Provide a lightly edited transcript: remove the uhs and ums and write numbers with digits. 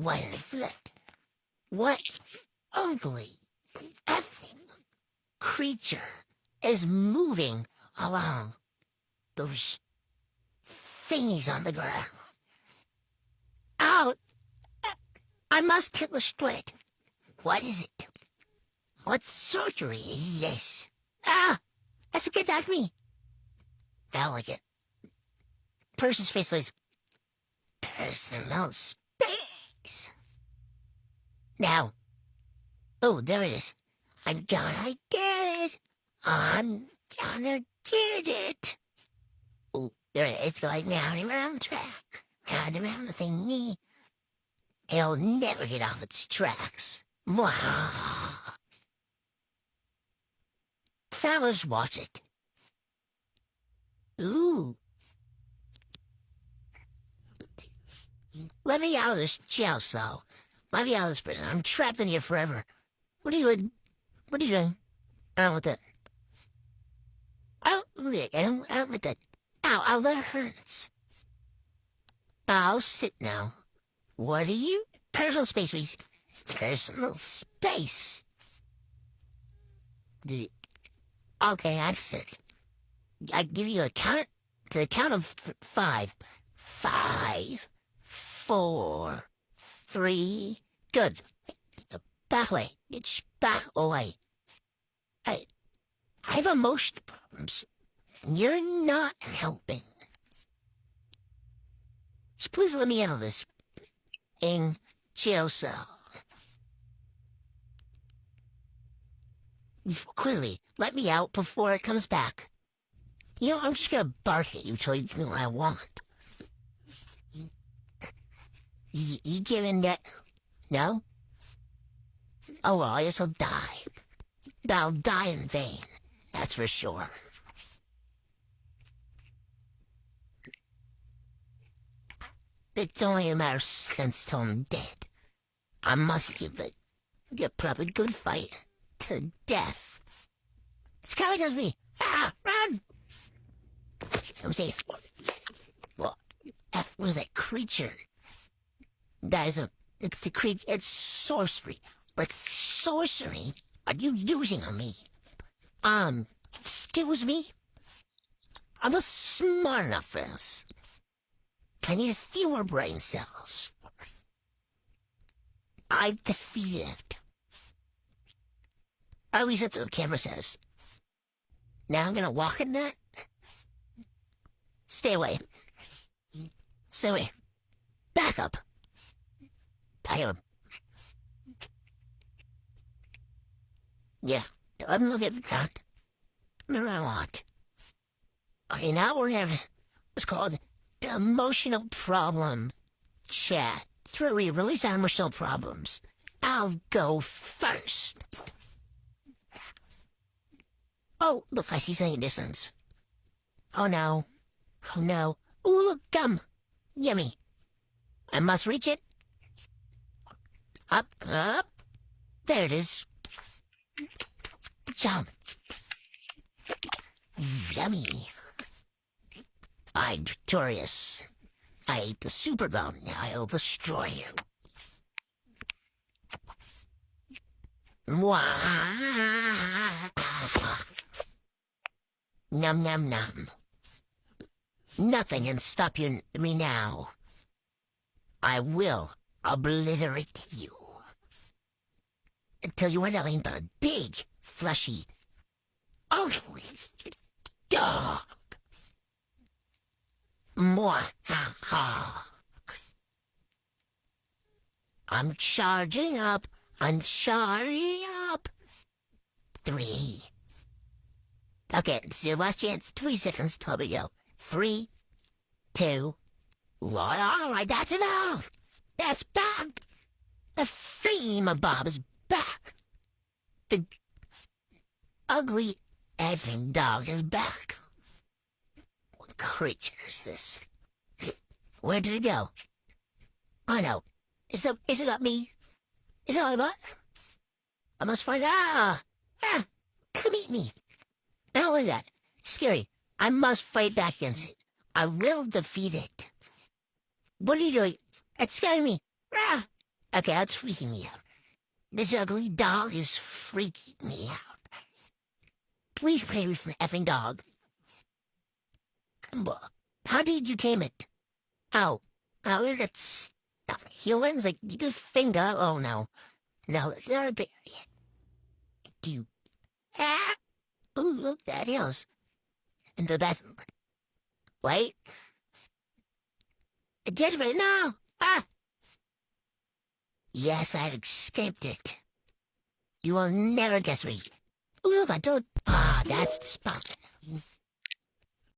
What is it? What ugly, effing creature is moving along those thingies on the ground? Out! I must kill the straight. What is it? What surgery is this? Ah! That's a good like me. I like it. Person's face is personal space. Now. Oh, there it is. I'm gonna get it. I'm gonna get it. Oh, there it is. It's going round and round the track. Round and round the thingy. It'll never get off its tracks. Mwah. Fellas, watch it. Ooh. Let me out of this jail cell. Let me out of this prison. I'm trapped in here forever. What are you doing? What are you doing? I don't want that. I don't like that. Ow, that hurts. I'll sit now. What are you? Personal space, please. Personal space. Okay, that's it. I give you a count to the count of 5. 5, 4, 3. Good. Back away. It's back away. I have emotion problems. You're not helping. So please let me out of this in jail cell. Quickly, let me out before it comes back. You know, I'm just gonna bark at you till you do what I want. You giving that? No? Oh, well, I guess I'll die. But I'll die in vain. That's for sure. It's only a matter of seconds till I'm dead. I must give put up a good fight to death. It's coming at me. Ah, run! I'm safe. What was that creature? That is it's the creature. It's sorcery. What sorcery are you using on me? Excuse me? I'm not smart enough for this. I need fewer brain cells. I defeated. At least that's what the camera says. Now I'm gonna walk in that. Stay away. Stay away. Back up. Back up. Yeah, let me look at the ground. Remember I want. Okay, now we're having what's called the emotional problem chat. It's where we release our emotional problems. I'll go first. Oh, look, I see something in the distance. Oh no. Oh no. Ooh, look, gum. Yummy. I must reach it. Up, up. There it is. Jump. Yummy. I'm victorious. I ate the super gum. Now I'll destroy you. Num num num. Nothing can stop me now. I will obliterate you. Until you are nothing but a big, fleshy, ugly dog. More. I'm charging up. I'm charging up. 3. Okay, it's your last chance. 3 seconds till we go. 3, 2, 1. All right, that's enough. That's back. The theme of Bob is back. The ugly effing dog is back. What creature is this? Where did it go? Oh no. Is it not me? Is it all about? I must find out. Come meet me. Not only that, it's scary. I must fight back against it. I will defeat it. What are you doing? It's scaring me. Okay, that's freaking me out. This ugly dog is freaking me out. Please pray for the effing dog. Come on. How did you tame it? Oh. Oh, that's humans? Like, your finger? Oh, no. No, they're a bear. Do you... Ah! Oh, look, that is. In the bathroom. Wait. I did right now. Ah! Yes, I escaped it. You will never guess me. Oh, look, I don't... Ah, that's the spot.